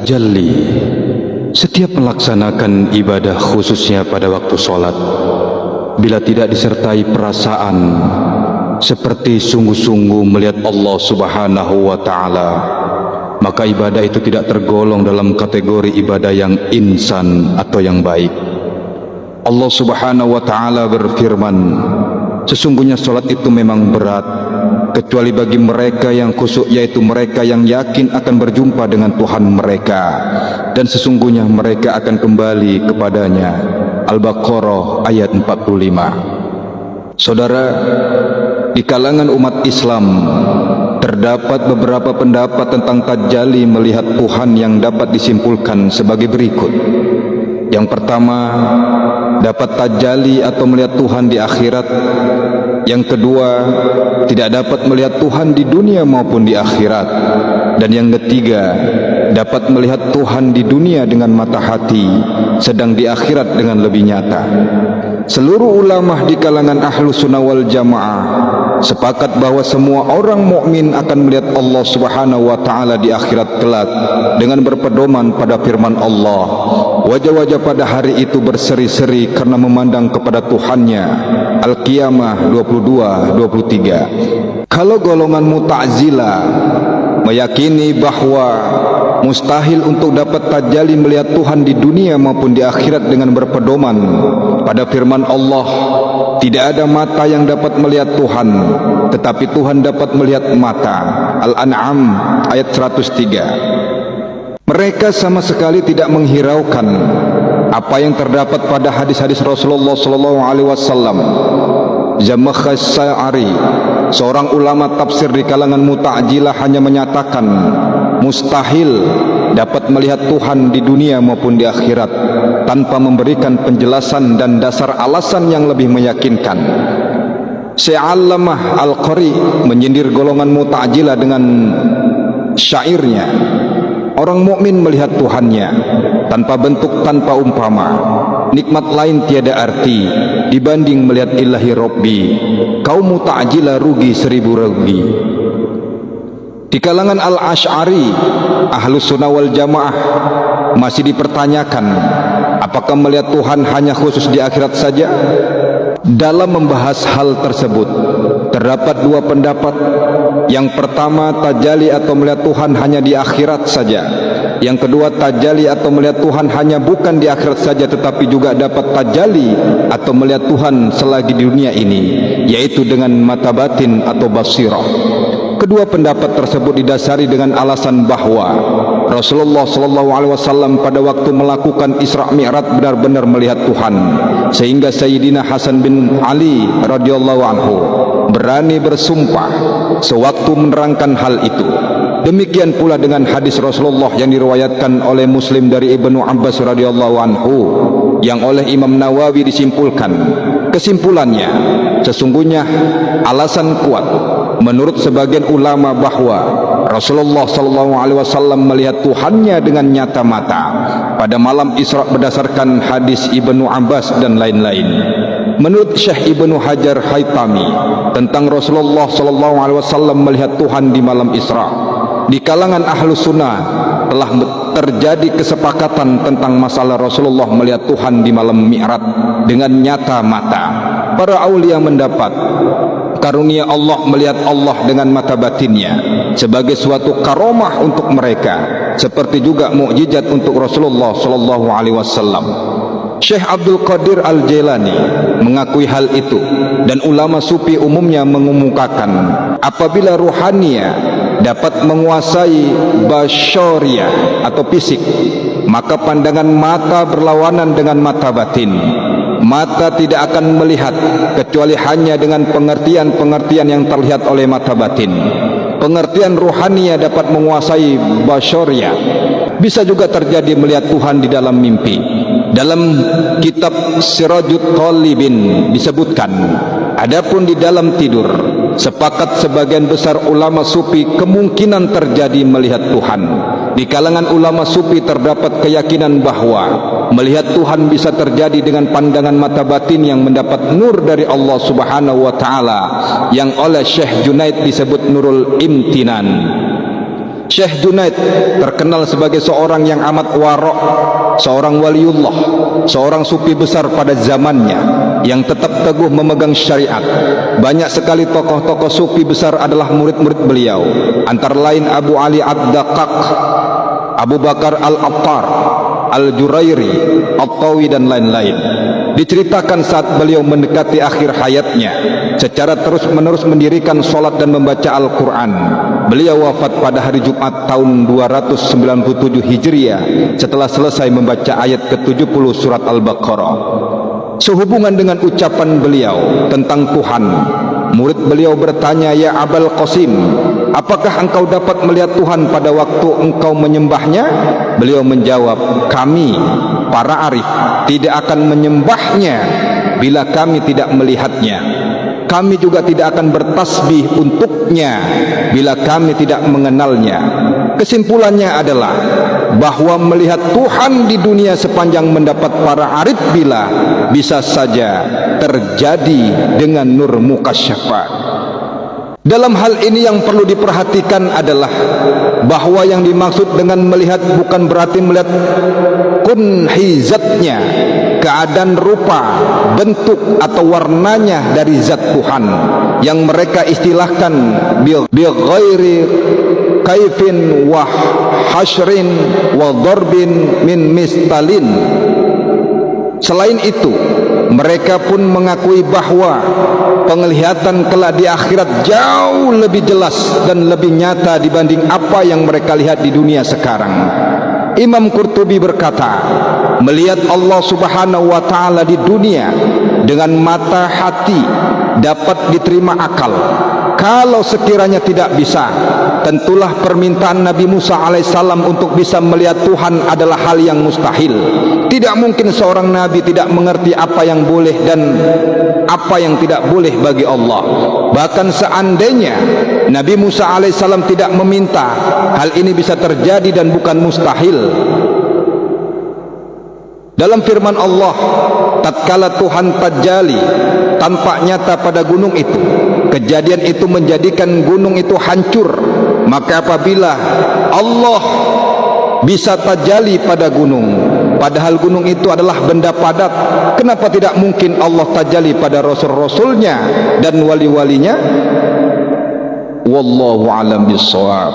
Tajalli. Setiap melaksanakan ibadah khususnya pada waktu sholat, bila tidak disertai perasaan seperti sungguh-sungguh melihat Allah Subhanahu wa ta'ala, maka ibadah itu tidak tergolong dalam kategori ibadah yang insan atau yang baik. Allah Subhanahu wa ta'ala berfirman, sesungguhnya sholat itu memang berat, kecuali bagi mereka yang khusyuk, yaitu mereka yang yakin akan berjumpa dengan Tuhan mereka, dan sesungguhnya mereka akan kembali kepadanya. Al-Baqarah ayat 45. Saudara, di kalangan umat Islam terdapat beberapa pendapat tentang tajalli melihat Tuhan yang dapat disimpulkan sebagai berikut. Yang pertama, dapat tajalli atau melihat Tuhan di akhirat. Yang kedua, tidak dapat melihat Tuhan di dunia maupun di akhirat. Dan yang ketiga, dapat melihat Tuhan di dunia dengan mata hati, sedang di akhirat dengan lebih nyata. Seluruh ulama di kalangan Ahlus Sunnah wal Jamaah sepakat bahwa semua orang mukmin akan melihat Allah Subhanahu wa ta'ala di akhirat kelak, dengan berpedoman pada firman Allah, wajah-wajah pada hari itu berseri-seri karena memandang kepada Tuhannya. Al-Qiyamah 22-23. Kalau golongan Mu'tazilah meyakini bahwa mustahil untuk dapat tajalli melihat Tuhan di dunia maupun di akhirat dengan berpedoman pada firman Allah, tidak ada mata yang dapat melihat Tuhan, tetapi Tuhan dapat melihat mata. Al-An'am ayat 103. Mereka sama sekali tidak menghiraukan apa yang terdapat pada hadis-hadis Rasulullah SAW. Zamakhsyari, seorang ulama tafsir di kalangan Mu'tazilah, hanya menyatakan mustahil dapat melihat Tuhan di dunia maupun di akhirat, tanpa memberikan penjelasan dan dasar alasan yang lebih meyakinkan. Syekh Allamah Al-Qari menyindir golongan Mu'tazilah dengan syairnya, orang mukmin melihat Tuhannya tanpa bentuk, tanpa umpama, nikmat lain tiada arti dibanding melihat ilahi Rabbi. Kaum Mu'tazilah rugi 1000 rugi. Di kalangan Al-Asy'ari, Ahlus Sunnah wal Jamaah, masih dipertanyakan apakah melihat Tuhan hanya khusus di akhirat saja. Dalam membahas hal tersebut terdapat dua pendapat. Yang pertama, tajalli atau melihat Tuhan hanya di akhirat saja. Yang kedua, tajalli atau melihat Tuhan hanya bukan di akhirat saja, tetapi juga dapat tajalli atau melihat Tuhan selagi di dunia ini, yaitu dengan mata batin atau basirah. Kedua pendapat tersebut didasari dengan alasan bahwa Rasulullah SAW pada waktu melakukan Isra Mi'raj benar-benar melihat Tuhan, sehingga Sayyidina Hasan bin Ali radhiyallahu anhu berani bersumpah sewaktu menerangkan hal itu. Demikian pula dengan hadis Rasulullah yang diriwayatkan oleh Muslim dari Ibnu Abbas radhiyallahu anhu, yang oleh Imam Nawawi disimpulkan. Kesimpulannya, sesungguhnya alasan kuat menurut sebagian ulama bahwa Rasulullah SAW melihat Tuhannya dengan nyata mata pada malam Isra berdasarkan hadis Ibnu Abbas dan lain-lain. Menurut Syekh Ibnu Hajar Haytami tentang Rasulullah SAW melihat Tuhan di malam Isra, di kalangan Ahlus Sunnah telah terjadi kesepakatan tentang masalah Rasulullah melihat Tuhan di malam Mi'raj dengan nyata mata. Para aulia mendapat karunia Allah melihat Allah dengan mata batinnya sebagai suatu karomah untuk mereka, seperti juga mukjizat untuk Rasulullah SAW. Syekh Abdul Qadir Al-Jailani mengakui hal itu, dan ulama sufi umumnya mengumumkakan apabila ruhania dapat menguasai basyariyah atau fisik, maka pandangan mata berlawanan dengan mata batin. Mata tidak akan melihat kecuali hanya dengan pengertian-pengertian yang terlihat oleh mata batin. Pengertian ruhania dapat menguasai basyariyah. Bisa juga terjadi melihat Tuhan di dalam mimpi. Dalam kitab Sirajut Talibin disebutkan, adapun di dalam tidur, sepakat sebagian besar ulama sufi kemungkinan terjadi melihat Tuhan. Di kalangan ulama sufi terdapat keyakinan bahwa melihat Tuhan bisa terjadi dengan pandangan mata batin yang mendapat nur dari Allah Subhanahu wa ta'ala, yang oleh Syekh Junaid disebut Nurul Imtinan. Syekh Junaid terkenal sebagai seorang yang amat warok, seorang waliullah, seorang sufi besar pada zamannya yang tetap teguh memegang syariat. Banyak sekali tokoh-tokoh sufi besar adalah murid-murid beliau, antara lain Abu Ali Ad-Daqqaq, Abu Bakar Al-Attar, Al-Jurairi, At-Tawi dan lain-lain. Diceritakan saat beliau mendekati akhir hayatnya, secara terus-menerus mendirikan solat dan membaca Al-Quran. Beliau wafat pada hari Jumat tahun 297 Hijriah setelah selesai membaca ayat ke-70 surat Al-Baqarah. Sehubungan dengan ucapan beliau tentang Tuhan, murid beliau bertanya, "Ya Abul Qasim, apakah engkau dapat melihat Tuhan pada waktu engkau menyembahnya?" Beliau menjawab, "Kami, para arif, tidak akan menyembahnya bila kami tidak melihatnya. Kami juga tidak akan bertasbih untuknya bila kami tidak mengenalnya." Kesimpulannya adalah bahwa melihat Tuhan di dunia sepanjang mendapat para arif bila bisa saja terjadi dengan nur mukasyafat. Dalam hal ini yang perlu diperhatikan adalah bahwa yang dimaksud dengan melihat bukan berarti melihat kunhizatnya, keadaan rupa, bentuk atau warnanya dari zat Tuhan yang mereka istilahkan bi ghairi kaifin wa hasyrin wa darbin min mistalin. Selain itu, mereka pun mengakui bahwa penglihatan kelak di akhirat jauh lebih jelas dan lebih nyata dibanding apa yang mereka lihat di dunia sekarang. Imam Qurtubi berkata, melihat Allah Subhanahu wa ta'ala di dunia dengan mata hati dapat diterima akal. Kalau sekiranya tidak bisa, tentulah permintaan Nabi Musa alaihissalam untuk bisa melihat Tuhan adalah hal yang mustahil. Tidak mungkin seorang nabi tidak mengerti apa yang boleh dan apa yang tidak boleh bagi Allah. Bahkan seandainya Nabi Musa alaihissalam tidak meminta, hal ini bisa terjadi dan bukan mustahil. Dalam firman Allah, tatkala Tuhan tajali tampak nyata pada gunung itu, kejadian itu menjadikan gunung itu hancur. Maka apabila Allah bisa tajali pada gunung, padahal gunung itu adalah benda padat, kenapa tidak mungkin Allah tajali pada rasul-rasulnya dan wali-walinya? Wallahu a'lam bishawab.